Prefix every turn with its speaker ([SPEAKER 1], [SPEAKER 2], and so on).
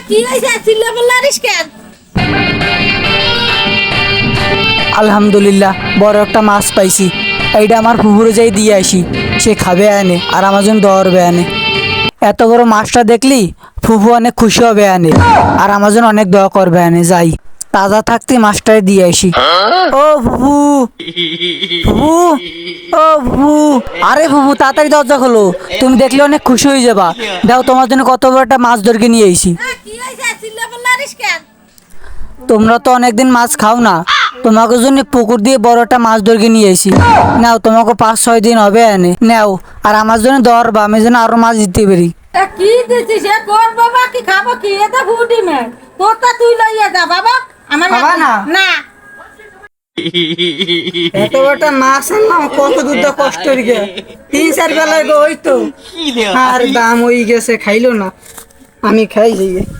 [SPEAKER 1] কি হইছে চিল্লা বললা আরিস কেন?
[SPEAKER 2] আলহামদুলিল্লাহ বড় একটা মাছ পাইছি। এইটা আমার পুকুরে যাই দিয়ে আসি, সে খাবে আনে আর আমার জন্য দৌড়বে আনে। এত বড় মাছটা দেখলি ফুফু অনেক খুশি হবে আনে আর আমার জন্য অনেক দোয়া করবে আনে। যাই তাজা থাকতে মাছটাই দিয়ে আসি। ও ফুফু, ফুফু, ও ফুফু, আরে ফুফু তাড়াতাড়ি দরজা খোলো, তুমি দেখলে অনেক খুশি হয়ে যাবা। দাও তোমার জন্য কত বড় একটা মাছ ধরে নিয়ে আইছি।
[SPEAKER 1] কি হইছে চিল্লা বললা আরিস কেন?
[SPEAKER 2] তোমরা তো অনেকদিন মাছ খাও না, তোমাকে জন্য পুকুর দিয়ে বড় একটা মাছ ধরে নিয়ে এসি। নাও তোমাকে 5-6 দিন হবে এনে নাও, আর আমার জন্য ধরবা, আমি যেন আরো মাছ দিতে পারি।
[SPEAKER 1] কি দিছিস এ কোন বাবা কি খাবো কি এটা ফুটি মে তোরটা তুই লইয়া যা বাবা আমার
[SPEAKER 2] খাবা না?
[SPEAKER 1] না
[SPEAKER 2] এত বড় একটা মাছ আনলাম, কত দূর কষ্ট হয়ে 3-4 বেলায় গো, ওই তো আর দাম হয়ে গেছে, খাইলো না, আমি খাই যাই।